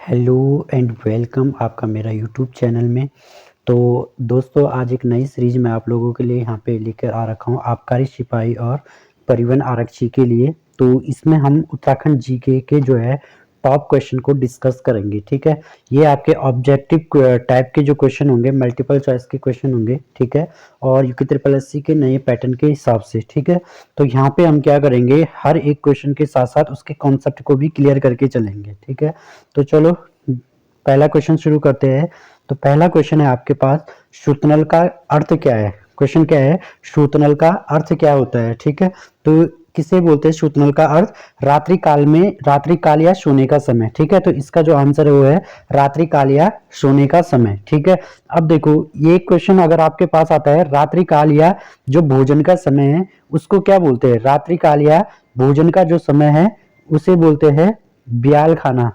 Hello and welcome आपका मेरा YouTube channel में। तो दोस्तों, आज एक नई सीरीज मैं आप लोगों के लिए यहाँ पे लेकर आ रखा हूँ, आबकारी सिपाही और परिवहन आरक्षी के लिए। तो इसमें हम उत्तराखंड जीके के जो है टॉप क्वेश्चन को डिस्कस करेंगे। ठीक है, ये आपके ऑब्जेक्टिव टाइप के जो क्वेश्चन होंगे, मल्टीपल चॉइस के क्वेश्चन होंगे। ठीक है, और यूके ट्रिपल एससी के नए पैटर्न के हिसाब से। ठीक है, तो यहाँ पे हम क्या करेंगे, हर एक क्वेश्चन के साथ साथ उसके कॉन्सेप्ट को भी क्लियर करके चलेंगे। ठीक है, तो चलो पहला क्वेश्चन शुरू करते हैं। तो पहला क्वेश्चन है आपके पास, शूतनल का अर्थ क्या है। क्वेश्चन क्या है, शूतनल का अर्थ क्या होता है। ठीक है, तो किसे बोलते हैं शूतनल का अर्थ, रात्रि काल में, रात्रि काल या सोने का समय। ठीक है, तो इसका जो आंसर है वो है रात्रि काल या सोने का समय। ठीक है, अब देखो ये क्वेश्चन अगर आपके पास आता है, रात्रि काल या जो भोजन का समय है उसको क्या बोलते हैं, रात्रि काल या भोजन का जो समय है उसे बोलते हैं ब्याल खाना,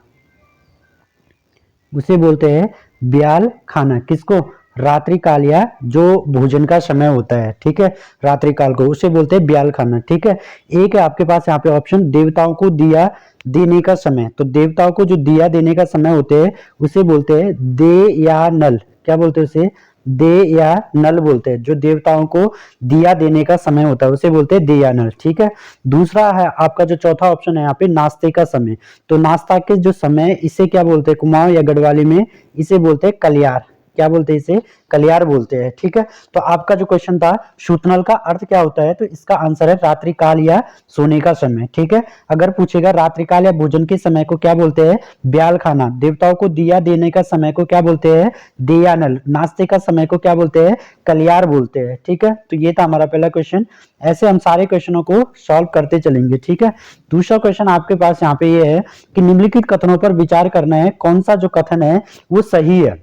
उसे बोलते हैं ब्याल खाना। किसको, रात्रि काल या जो भोजन का समय होता है। ठीक है, रात्रि काल को उसे बोलते हैं ब्याल खाना। ठीक है, एक है आपके पास यहाँ पे ऑप्शन, देवताओं को दिया देने का समय। तो देवताओं को जो दिया देने का समय होते हैं उसे बोलते हैं दे या नल। क्या बोलते हैं उसे, दे या नल बोलते हैं। जो देवताओं को दिया देने का समय होता है उसे बोलते हैं दे या नल। ठीक है, दूसरा है आपका जो चौथा ऑप्शन है यहाँ पे, नाश्ते का समय। तो नाश्ता के जो समय, इसे क्या बोलते हैं, कुमाऊं या गढ़वाली में इसे बोलते हैं कलियार। क्या बोलते हैं इसे, कलियार बोलते हैं। ठीक है, तो आपका जो क्वेश्चन था शूतनल का अर्थ क्या होता है, तो इसका आंसर है रात्रि काल या सोने का समय। ठीक है, अगर पूछेगा रात्रि काल या भोजन के समय को क्या बोलते हैं, ब्याल खाना। देवताओं को दिया देने का समय को क्या बोलते हैं, दियानल। नाश्ते का समय को क्या बोलते हैं, कलियार बोलते हैं। ठीक है, तो ये था हमारा पहला क्वेश्चन। ऐसे हम सारे क्वेश्चनों को सॉल्व करते चलेंगे। ठीक है, दूसरा क्वेश्चन आपके पास यहाँ पे ये है कि निम्नलिखित कथनों पर विचार करना है, कौन सा जो कथन है वो सही है,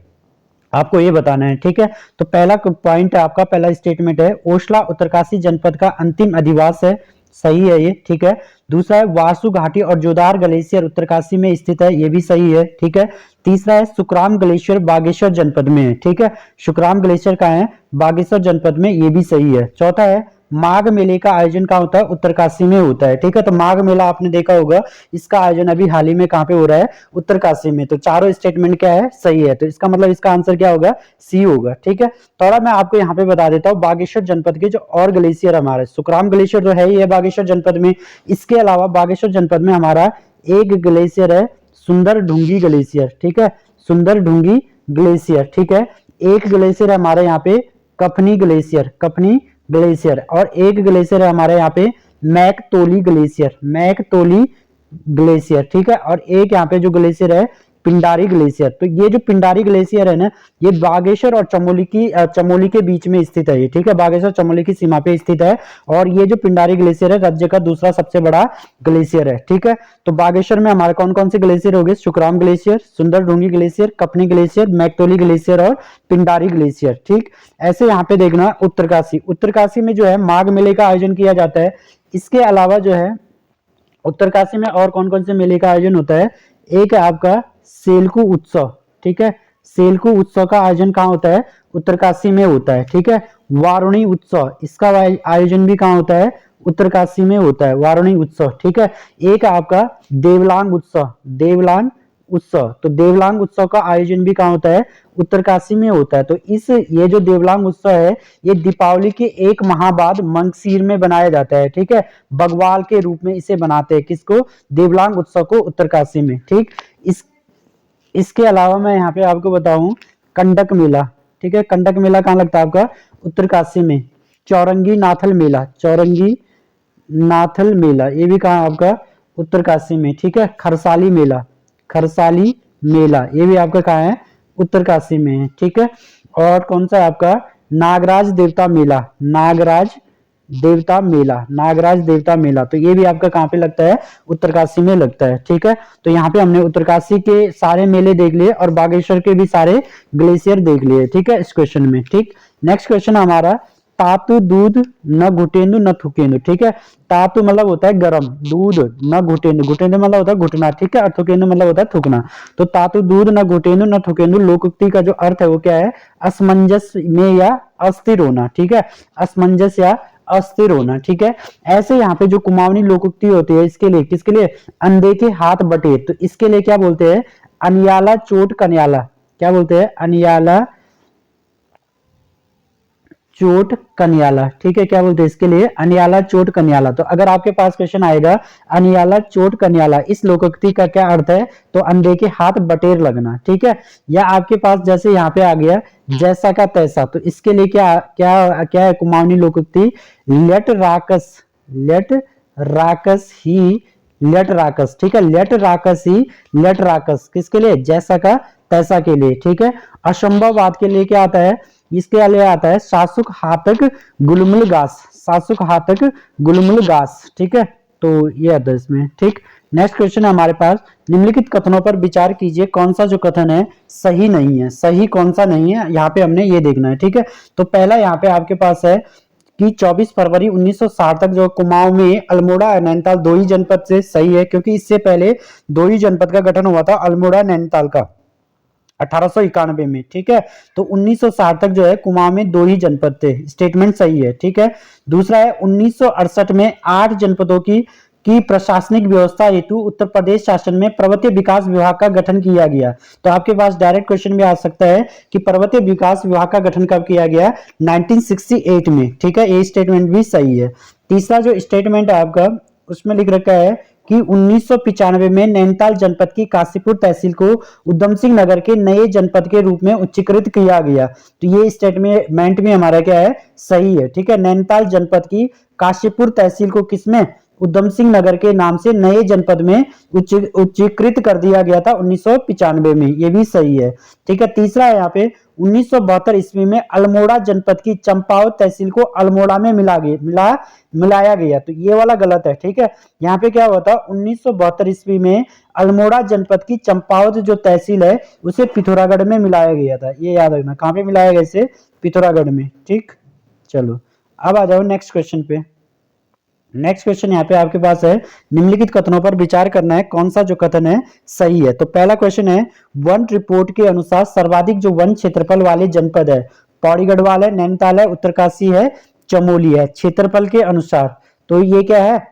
आपको ये बताना है। ठीक है, तो पहला पॉइंट है आपका, पहला स्टेटमेंट है, ओशला उत्तरकाशी जनपद का अंतिम अधिवास है। सही है ये। ठीक है, दूसरा है, वासु घाटी और जोदार ग्लेशियर उत्तरकाशी में स्थित है। ये भी सही है। ठीक है, तीसरा है, सुखराम ग्लेशियर बागेश्वर जनपद में है। ठीक है, सुखराम ग्लेशियर का है बागेश्वर जनपद में, ये भी सही है। चौथा है, माघ मेले का आयोजन कहाँ होता है, उत्तरकाशी में होता है। ठीक है, तो माघ मेला आपने देखा होगा, इसका आयोजन अभी हाल ही में कहाँ पे हो रहा है, उत्तरकाशी में। तो चारों स्टेटमेंट क्या है, सही है। तो इसका मतलब इसका आंसर क्या होगा, सी होगा। ठीक है, थोड़ा मैं आपको यहाँ पे बता देता हूँ, बागेश्वर जनपद के जो और ग्लेशियर हमारे, सुखराम ग्लेशियर जो है ये बागेश्वर जनपद में, इसके अलावा बागेश्वर जनपद में हमारा एक ग्लेशियर है, सुंदर ढूंगी ग्लेशियर। ठीक है, सुंदर ढूंगी ग्लेशियर। ठीक है, एक ग्लेशियर है हमारे यहाँ पे कफनी ग्लेशियर, कफनी ग्लेशियर, और एक ग्लेशियर है हमारे यहाँ पे मैकतोली ग्लेशियर, मैकतोली ग्लेशियर। ठीक है, और एक यहाँ पे जो ग्लेशियर है पिंडारी ग्लेशियर। तो ये जो पिंडारी ग्लेशियर है ना, ये बागेश्वर और चमोली के बीच में स्थित है ये। ठीक है, बागेश्वर चमोली की सीमा पे स्थित है, और ये जो पिंडारी ग्लेशियर है राज्य का दूसरा सबसे बड़ा ग्लेशियर है। ठीक है, तो बागेश्वर में हमारे कौन कौन से ग्लेशियर हो गए, सुखराम ग्लेशियर, सुंदर Dhungi glacier, company glacier, मैकतोली glacier और पिंडारी ग्लेशियर। ठीक, ऐसे यहाँ पे देखना, उत्तरकाशी, उत्तरकाशी में जो है माघ मेले का आयोजन किया जाता है। इसके अलावा जो है उत्तरकाशी में और कौन कौन से मेले का आयोजन होता है, एक है आपका सेलकू उत्सव। ठीक है, सेलकू उत्सव का आयोजन कहाँ होता है, उत्तरकाशी में होता है। ठीक है, वारुणी उत्सव, इसका आयोजन भी कहाँ होता है, उत्तरकाशी में होता है, वारुणी उत्सव। ठीक है, एक है आपका देवलांग उत्सव, देवलांग उत्सव। तो देवलांग उत्सव का आयोजन भी कहाँ होता है, उत्तरकाशी में होता है। तो इस ये जो देवलांग उत्सव है ये दीपावली के एक माह बाद मंगसीर में बनाया जाता है। ठीक है, बगवाल के रूप में इसे बनाते हैं, किसको, देवलांग उत्सव को, उत्तरकाशी में। ठीक, इस इसके अलावा मैं यहाँ पे आपको बताऊं, कंडक मेला। ठीक है, कंडक मेला कहाँ लगता है आपका, उत्तरकाशी में। चौरंगी नाथल मेला, चौरंगी नाथल मेला ये भी कहाँ आपका, उत्तरकाशी में। ठीक है, खरसाली मेला, खरसाली मेला ये भी आपका कहाँ है, उत्तरकाशी में है। ठीक है, और कौन सा है आपका, नागराज देवता मेला, नागराज देवता मेला, नागराज देवता मेला। तो ये भी आपका कहाँ पे लगता है, उत्तरकाशी में लगता है। ठीक है, तो यहाँ पे हमने उत्तरकाशी के सारे मेले देख लिए और बागेश्वर के भी सारे ग्लेशियर देख लिए। ठीक है, इस क्वेश्चन में। ठीक, नेक्स्ट क्वेश्चन हमारा, तातु दूध न घुटेंदु न थुकेंदु। ठीक है, तातु मतलब होता है गर्म, दूध न घुटेंदु, घुटेंदु मतलब होता है घुटना। ठीक है, और थुकेंदु मतलब होता है थूकना। तो तातु दूध न घुटेंदु न थुकेंदु लोकोक्ति का जो अर्थ है वो क्या है, असमंजस में या अस्थिर होना। ठीक है, असमंजस या अस्थिर होना। ठीक है, ऐसे यहाँ पे जो कुमाऊनी लोकोक्ति होती है, इसके लिए, किसके लिए, अंधे के हाथ बटे, तो इसके लिए क्या बोलते हैं, अनियाला चोट कन्याला, क्या बोलते हैं, अनियाला चोट कन्याला, ठीक है, क्या बोलते हैं इसके लिए, अनियाला चोट कन्याला। तो अगर आपके पास क्वेश्चन आएगा अनियाला चोट कन्याला, इस लोकोक्ति का क्या अर्थ है, तो अनदेखे हाथ बटेर लगना, ठीक है। या आपके पास जैसे यहाँ पे आ गया जैसा का तैसा, तो इसके लिए क्या क्या क्या है कुमाऊनी लोकोक्ति, लेट राकस, लेट राकस ही लेट राकस, ठीक है, लेट राकस ही लेट राकस, किसके लिए, जैसा का तैसा के लिए, ठीक है। असंभववाद के लिए क्या आता है, इसके लिए आता है सासुक हातक गुलमुल गास, सासुक हातक गुलमुल गास, ठीक है। तो ये आता है इसमें, ठीक। नेक्स्ट क्वेश्चन है हमारे पास, निम्नलिखित कथनों पर विचार कीजिए, कौन सा जो कथन है सही नहीं है, सही कौन सा नहीं है, यहाँ पे हमने ये देखना है, ठीक है। तो पहला यहाँ पे आपके पास है कि 24 फरवरी 1960 तक जो कुमाऊं में अल्मोड़ा नैनीताल दो ही जनपद से, सही है, क्योंकि इससे पहले दो ही जनपद का गठन हुआ था, अल्मोड़ा नैनीताल का 1891 में, ठीक है। तो 1960 तक जो है कुमाऊं में दो ही जनपद थे, स्टेटमेंट सही है, ठीक है। दूसरा है 1968 में 8 जनपदों की प्रशासनिक व्यवस्था हेतु उत्तर प्रदेश शासन में पर्वतीय विकास विभाग का गठन किया गया। तो आपके पास डायरेक्ट क्वेश्चन भी आ सकता है कि पर्वतीय विकास विभाग का गठन कब किया गया, 1968 में, ठीक है, ये स्टेटमेंट भी सही है। तीसरा जो स्टेटमेंट है आपका, उसमें लिख रखा है कि 1995 में नैनीताल जनपद की काशीपुर तहसील को उधम सिंह नगर के नए जनपद के रूप में उच्चीकृत किया गया। तो ये स्टेटमेंट में हमारा क्या है, सही है, ठीक है। नैनीताल जनपद की काशीपुर तहसील को किसमें, उधम सिंह नगर के नाम से नए जनपद में उच्चीकृत कर दिया गया था 1995 में, ये भी सही है, ठीक है। तीसरा है यहाँ पे 1972 ईस्वी में अल्मोड़ा जनपद की चंपावत तहसील को अल्मोड़ा में मिलाया गया, तो ये वाला गलत है, ठीक है। यहाँ पे क्या हुआ था, 1972 ईस्वी में अल्मोड़ा जनपद की चंपावत जो तहसील है उसे पिथौरागढ़ में मिलाया गया था, ये याद रखना, कहाँ पे मिलाया गया, इसे पिथौरागढ़ में, ठीक। चलो अब आ जाओ नेक्स्ट क्वेश्चन पे। नेक्स्ट क्वेश्चन यहाँ पे आपके पास है, निम्नलिखित कथनों पर विचार करना है, कौन सा जो कथन है सही है। तो पहला क्वेश्चन है, वन रिपोर्ट के अनुसार सर्वाधिक जो वन क्षेत्रफल वाले जनपद है, पौड़ी गढ़वाल है, नैनीताल है, उत्तरकाशी है, चमोली है, क्षेत्रफल के अनुसार, तो ये क्या है,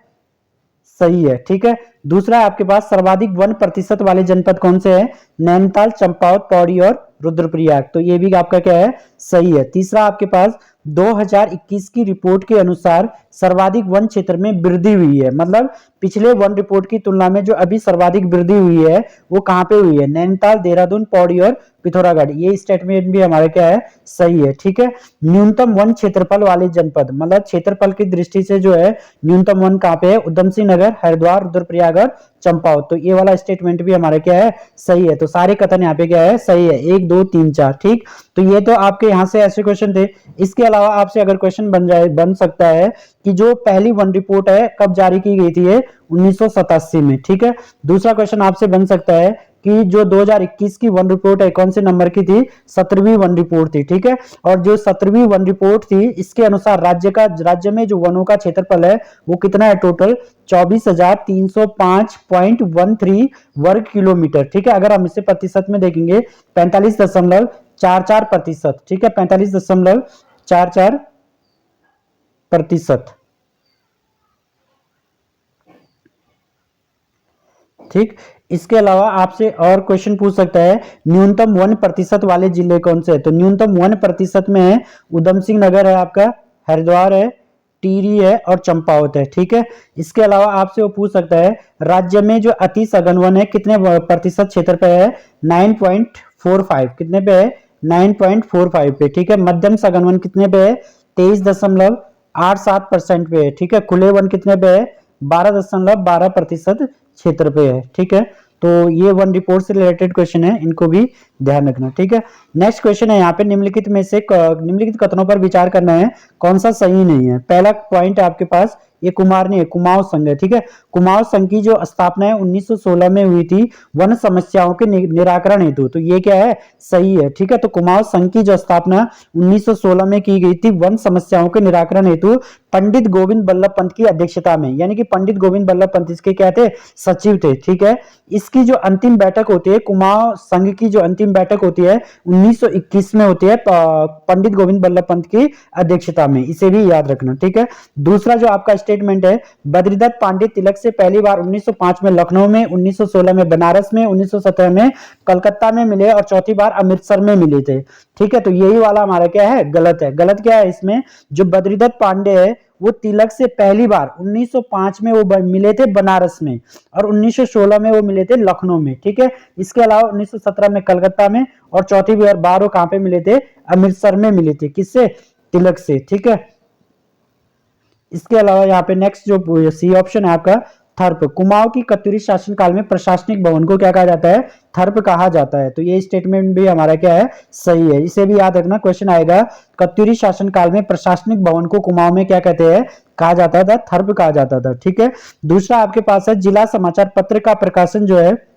सही है, ठीक है। दूसरा है आपके पास सर्वाधिक वन प्रतिशत वाले जनपद कौन से हैं, नैनीताल, चंपावत, पौड़ी और रुद्रप्रयाग, तो ये भी आपका क्या है, सही है। तीसरा आपके पास 2021 की रिपोर्ट के अनुसार सर्वाधिक वन क्षेत्र में वृद्धि हुई है, मतलब पिछले वन रिपोर्ट की तुलना में जो अभी सर्वाधिक वृद्धि हुई है वो कहां पे हुई है, नैनीताल, देहरादून, पौड़ी और पिथौरागढ़, ये स्टेटमेंट भी हमारे क्या है, सही है, ठीक है। न्यूनतम वन क्षेत्रफल वाले जनपद, मतलब क्षेत्रफल की दृष्टि से जो है न्यूनतम वन कहां पे है, उधम सिंह नगर, हरिद्वार, रुद्रप्रयाग और चंपावत, तो ये वाला स्टेटमेंट भी हमारे क्या है, सही है। तो सारे कथन यहाँ पे क्या है, सही है, 1 2 3 4, ठीक। तो ये तो आपके यहाँ से ऐसे क्वेश्चन थे। इसके अलावा आपसे अगर क्वेश्चन बन सकता है कि जो पहली वन रिपोर्ट है कब जारी की गई थी, 1987 में, ठीक है। दूसरा क्वेश्चन आपसे बन सकता है कि जो 2021 की वन रिपोर्ट है कौन से नंबर की थी, 17वीं वन रिपोर्ट थी, ठीक है। और जो 17वीं वन रिपोर्ट थी इसके अनुसार राज्य में जो वनों का क्षेत्रफल है वो कितना है, टोटल 24,305.13 वर्ग किलोमीटर, ठीक है। अगर हम इसे प्रतिशत में देखेंगे 45.44%, ठीक है, 45.44%, ठीक। इसके अलावा आपसे और क्वेश्चन पूछ सकता है, न्यूनतम 1% वाले जिले कौन से है, तो न्यूनतम 1% में है उधम सिंह नगर है आपका, हरिद्वार है, टिहरी है और चंपावत है, ठीक है। इसके अलावा आपसे वो पूछ सकता है, राज्य में जो अति सघन वन है कितने प्रतिशत क्षेत्र पे है, 9.45, कितने पे है, 9.45 पे, ठीक है। मध्यम सघन वन कितने पे है, 23.87% पे है, ठीक है। खुले वन कितने पे है, 12.12% क्षेत्र पे है, ठीक है। तो ये वन रिपोर्ट से रिलेटेड क्वेश्चन है, इनको भी ध्यान रखना, ठीक है। नेक्स्ट क्वेश्चन है यहाँ पे, निम्नलिखित कथनों पर विचार करना है, कौन सा सही नहीं है। पहला पॉइंट आपके पास ये कुमार नहीं है, कुमाऊं संघ है, ठीक है। कुमाऊं संघ की जो स्थापना है 1916 में हुई थी वन समस्याओं के निराकरण हेतु, तो ये क्या है, सही है, ठीक है। तो कुमाऊं संघ की जो स्थापना 1916 में की गई थी वन समस्याओं के निराकरण हेतु, पंडित गोविंद बल्लभ पंत की अध्यक्षता में, यानी कि पंडित गोविंद बल्लभ पंत इसके क्या थे, सचिव थे, ठीक है। इसकी जो अंतिम बैठक होती है, कुमाऊं संघ की जो अंतिम बैठक होती है 1921 में होती है पंडित गोविंद बल्लभ पंत की अध्यक्षता में, इसे भी याद रखना, ठीक है। दूसरा जो आपका स्टेटमेंट है, बद्रीदत्त पांडे तिलक से पहली बार 1905 में लखनऊ में, 1916 में बनारस में, 1917 में कलकत्ता में मिले और चौथी बार अमृतसर में मिले थे, ठीक है। तो यही वाला हमारा क्या है, गलत है। गलत क्या है इसमें, जो बद्रीदत्त पांडे है वो तिलक से पहली बार 1905 में वो मिले थे बनारस में, और 1916 में वो मिले थे लखनऊ में, ठीक है। इसके अलावा 1917 में कलकत्ता में, और चौथी बार वो कहां पे मिले थे, अमृतसर में मिले थे, किससे, तिलक से, ठीक है। इसके अलावा यहाँ पे नेक्स्ट जो सी ऑप्शन है आपका, थर्प, कुमाऊं की कत्यूरी शासन काल में प्रशासनिक भवन को क्या कहा जाता है, थर्प कहा जाता है। तो ये स्टेटमेंट भी हमारा क्या है, सही है, इसे भी याद रखना, क्वेश्चन आएगा, कत्यूरी शासन काल में प्रशासनिक भवन को कुमाऊं में क्या कहते हैं, कहा जाता था, थर्प कहा जाता था, ठीक है। दूसरा आपके पास है, जिला समाचार पत्र का प्रकाशन जो है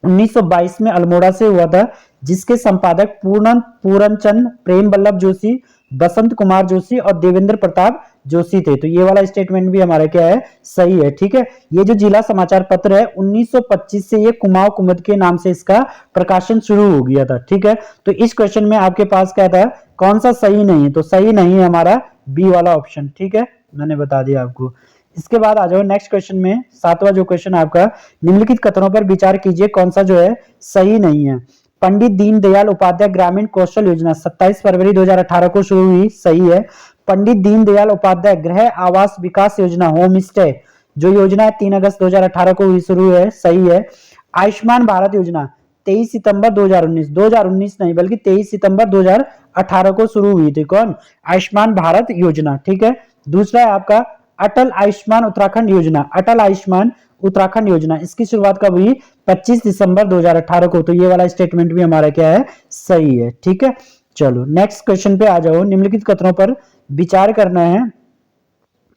1922 में अल्मोड़ा से हुआ था, जिसके संपादक पूरनचंद, प्रेम वल्लभ जोशी, बसंत कुमार जोशी और देवेंद्र प्रताप जोशी थे। तो ये वाला स्टेटमेंट भी हमारा क्या है, सही है, ठीक है। ये जो जिला समाचार पत्र है 1925 से ये कुमाऊं कुमुद के नाम से इसका प्रकाशन शुरू हो गया था, ठीक है। तो इस क्वेश्चन में आपके पास क्या था, कौन सा सही नहीं है, तो सही नहीं है हमारा बी वाला ऑप्शन, ठीक है, मैंने बता दिया आपको। इसके बाद आ जाओ नेक्स्ट क्वेश्चन में, सातवां जो क्वेश्चन आपका, निम्नलिखित कथनों पर विचार कीजिए, कौन सा जो है सही नहीं है। पंडित दीनदयाल उपाध्याय ग्रामीण कौशल योजना 27 फरवरी 2018 को शुरू हुई, सही है। पंडित दीनदयाल उपाध्याय गृह आवास विकास योजना होम स्टे जो योजना है 3 अगस्त 2018 को हुई शुरू है, सही है। आयुष्मान भारत योजना 23 सितंबर 2019 नहीं बल्कि 23 सितंबर 2018 को शुरू हुई थी, कौन, आयुष्मान भारत योजना, ठीक है। दूसरा है आपका अटल आयुष्मान उत्तराखंड योजना, अटल आयुष्मान उत्तराखंड योजना, इसकी शुरुआत कब हुई, 25 दिसंबर 2018 को। तो ये वाला स्टेटमेंट भी हमारा क्या है, सही है, ठीक है। चलो नेक्स्ट क्वेश्चन पे आ जाओ, निम्नलिखित कथनों पर विचार करना है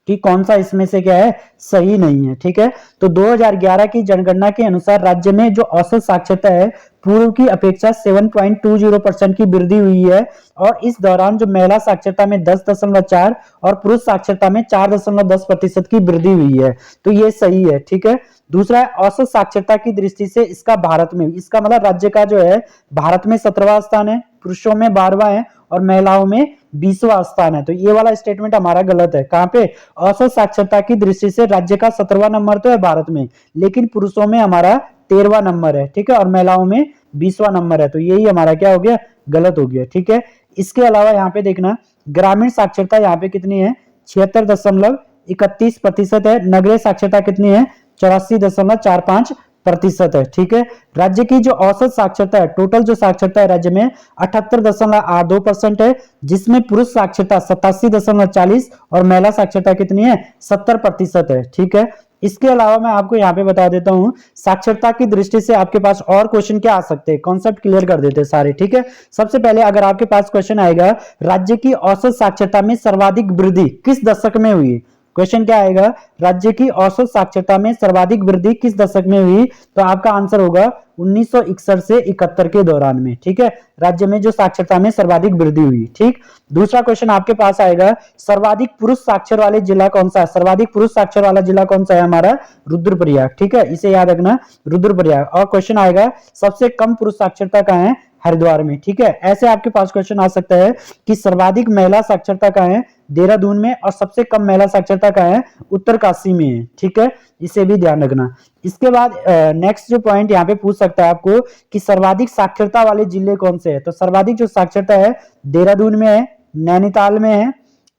कि कौन सा इसमें से क्या है, सही नहीं है, ठीक है। तो 2011 की जनगणना के अनुसार राज्य में जो औसत साक्षरता है पूर्व की अपेक्षा 7.20% की वृद्धि हुई है, और इस दौरान जो महिला साक्षरता में 10.4 और पुरुष साक्षरता में 4.10% की वृद्धि हुई है। तो ये सही है, ठीक है। दूसरा है औसत साक्षरता की दृष्टि से इसका भारत में, इसका मतलब राज्य का जो है भारत में 17वां स्थान है, पुरुषों में 12वां है और महिलाओं में 20वां स्थान है। तो ये वाला स्टेटमेंट हमारा गलत है। कहां पे, औसत साक्षरता की दृष्टि से राज्य का 17वां नंबर तो है भारत में, लेकिन पुरुषों में हमारा 13वां नंबर है, ठीक है, और महिलाओं में 20वां नंबर है। तो यही हमारा क्या हो गया, गलत हो गया, ठीक है। इसके अलावा यहाँ पे देखना, ग्रामीण साक्षरता यहाँ पे कितनी है, 76.31% है। नगरीय साक्षरता कितनी है, 84.45% है, ठीक है। राज्य की जो औसत साक्षरता है, टोटल जो साक्षरता है राज्य में 78.82% है, जिसमें पुरुष साक्षरता 87.40 और महिला साक्षरता कितनी है, 70% है, ठीक है। इसके अलावा मैं आपको यहाँ पे बता देता हूँ, साक्षरता की दृष्टि से आपके पास और क्वेश्चन क्या आ सकते हैं, कॉन्सेप्ट क्लियर कर देते हैं सारे, ठीक है। सबसे पहले अगर आपके पास क्वेश्चन आएगा, राज्य की औसत साक्षरता में सर्वाधिक वृद्धि किस दशक में हुई, क्वेश्चन क्या आएगा, राज्य की औसत साक्षरता में सर्वाधिक वृद्धि किस दशक में हुई, तो आपका आंसर होगा 1961 से 71 के दौरान में, ठीक है। राज्य में जो साक्षरता में सर्वाधिक वृद्धि हुई, ठीक। दूसरा क्वेश्चन आपके पास आएगा, सर्वाधिक पुरुष साक्षर वाले जिला कौन सा है, सर्वाधिक पुरुष साक्षर वाला जिला कौन सा है, हमारा रुद्रप्रयाग, ठीक है, इसे याद रखना, रुद्रप्रयाग। और क्वेश्चन आएगा, सबसे कम पुरुष साक्षरता कहां है, हरिद्वार में, ठीक है। ऐसे आपके पास क्वेश्चन आ सकता है कि सर्वाधिक महिला साक्षरता कहां है, देहरादून में, और सबसे कम महिला साक्षरता कहां है, उत्तरकाशी में है, ठीक है, इसे भी ध्यान रखना। इसके बाद नेक्स्ट जो पॉइंट यहाँ पे पूछ सकता है आपको कि सर्वाधिक साक्षरता वाले जिले कौन से हैं, तो सर्वाधिक जो साक्षरता है देहरादून में है, नैनीताल में है,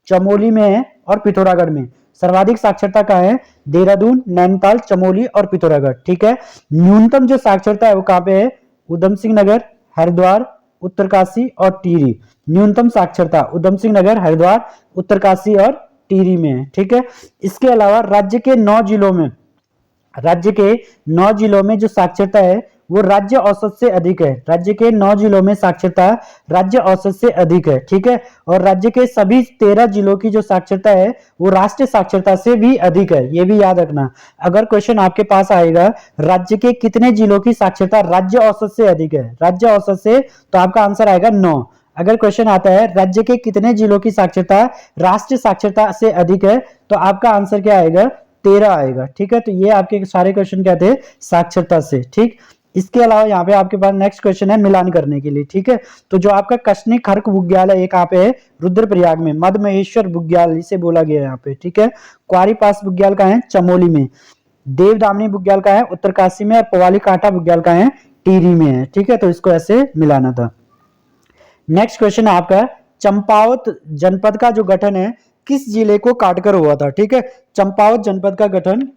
चमोली में है और पिथौरागढ़ में। सर्वाधिक साक्षरता कहां है, देहरादून, नैनीताल, चमोली और पिथौरागढ़, ठीक है। न्यूनतम जो साक्षरता है वो कहां पे है, उधम सिंह नगर, हरिद्वार, उत्तरकाशी और टिहरी। न्यूनतम साक्षरता उधम सिंह नगर, हरिद्वार, उत्तरकाशी और टिहरी में है, ठीक है। इसके अलावा राज्य के 9 जिलों में जो साक्षरता है वो राज्य औसत से अधिक है, राज्य के 9 जिलों में साक्षरता राज्य औसत से अधिक है, ठीक है। और राज्य के सभी 13 जिलों की जो साक्षरता है वो राष्ट्रीय साक्षरता से भी अधिक है, ये भी याद रखना। अगर क्वेश्चन आपके पास आएगा राज्य के कितने जिलों की साक्षरता राज्य औसत से अधिक है, राज्य औसत से, तो आपका आंसर आएगा 9। अगर क्वेश्चन आता है राज्य के कितने जिलों की साक्षरता राष्ट्रीय साक्षरता से अधिक है, तो आपका आंसर क्या आएगा, 13 आएगा। ठीक है, तो ये आपके सारे क्वेश्चन क्या थे, साक्षरता से। ठीक, इसके अलावा यहाँ पे आपके पास नेक्स्ट क्वेश्चन है मिलान करने के लिए। ठीक है, तो जो आपका कशनी खर्क बुग्याल है, कहाँ पे है, रुद्रप्रयाग में। मध्य महेश्वर बुग्याल इसे बोला गया है यहाँ पे। ठीक है, क्वारी पास बुग्याल का है, चमोली में। देवदामनी बुग्याल का है, उत्तरकाशी में। और पवाली कांटा बुग्याल का है, टिहरी में है। ठीक है, तो इसको ऐसे मिलाना था। नेक्स्ट क्वेश्चन है आपका, चंपावत जनपद का जो गठन है किस जिले को काटकर हुआ था। ठीक है, चंपावत जनपद का गठन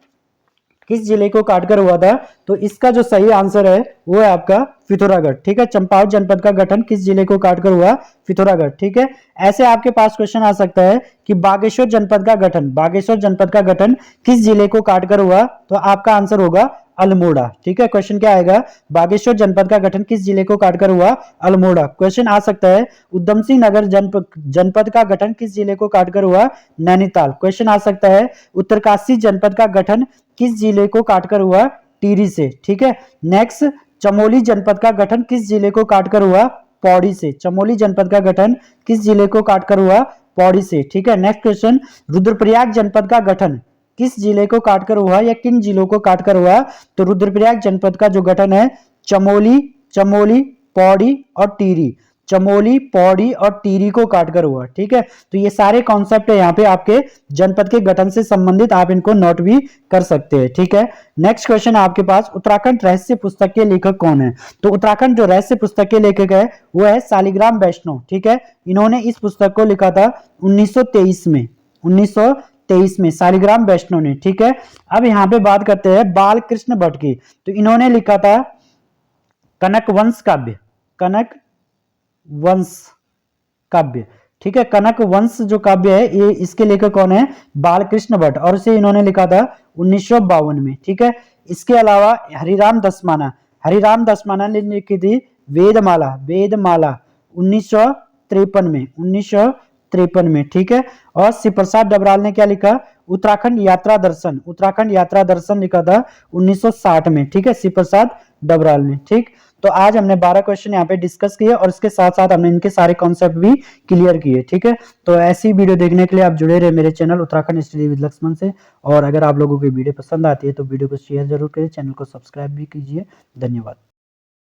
किस जिले को काटकर हुआ था, तो इसका जो सही आंसर है वो है आपका पिथौरागढ़। ठीक है, चंपावत जनपद का गठन किस जिले को काटकर हुआ, पिथौरागढ़। ठीक है, ऐसे आपके पास क्वेश्चन आ सकता है कि बागेश्वर जनपद का गठन, बागेश्वर जनपद का गठन किस जिले को काटकर हुआ, तो आपका आंसर होगा अल्मोड़ा। ठीक है, क्वेश्चन क्या आएगा, बागेश्वर जनपद का गठन किस जिले को काटकर हुआ, अल्मोड़ा। क्वेश्चन आ सकता है उधम सिंह नगर जनपद का गठन किस जिले को काटकर हुआ, नैनीताल। क्वेश्चन आ सकता है उत्तरकाशी जनपद का गठन किस जिले को काटकर हुआ, टिहरी से। ठीक है, नेक्स्ट, चमोली जनपद का गठन किस जिले को काटकर हुआ, पौड़ी से। चमोली जनपद का गठन किस जिले को काटकर हुआ, पौड़ी से। ठीक है, नेक्स्ट क्वेश्चन, रुद्रप्रयाग जनपद का गठन किस जिले को काटकर हुआ या किन जिलों को काटकर हुआ, तो रुद्रप्रयाग जनपद का जो गठन है चमोली, चमोली, पौड़ी और टिहरी, चमोली, पौड़ी और टिहरी को काटकर हुआ। ठीक है, तो ये सारे कॉन्सेप्ट है यहाँ पे आपके जनपद के गठन से संबंधित, आप इनको नोट भी कर सकते हैं। ठीक है, नेक्स्ट क्वेश्चन आपके पास, उत्तराखंड रहस्य पुस्तक के लेखक कौन है, तो उत्तराखंड जो रहस्य पुस्तक के लेखक है वो है शालिग्राम वैष्णव। ठीक है, इन्होंने इस पुस्तक को लिखा था 1923 में, 1923 में शालिग्राम वैष्णव ने। ठीक है, अब यहाँ पे बात करते हैं बाल कृष्ण भट्ट की, तो इन्होंने लिखा था कनक वंश काव्य, कनक वंश काव्य। ठीक है, कनक वंश जो काव्य है ये इसके लेखक कौन है, बालकृष्ण भट्ट, और इसे इन्होंने लिखा था 1952 में। ठीक है, इसके अलावा हरिराम दसमाना, हरिराम दसमाना ने लिखी थी वेदमाला, वेदमाला 1953 में, 1953 में। ठीक है, और शिव प्रसाद डबराल ने क्या लिखा, उत्तराखंड यात्रा दर्शन, उत्तराखंड यात्रा दर्शन लिखा था 1960 में। ठीक है, शिव प्रसाद डबराल ने। ठीक, तो आज हमने 12 क्वेश्चन यहाँ पे डिस्कस किए और इसके साथ साथ हमने इनके सारे कॉन्सेप्ट भी क्लियर किए। ठीक है, तो ऐसी वीडियो देखने के लिए आप जुड़े रहे मेरे channel Uttarakhand study with Laxman से। और अगर आप लोगों को वीडियो पसंद आती है तो वीडियो को शेयर जरूर करें, चैनल को सब्सक्राइब भी कीजिए। धन्यवाद।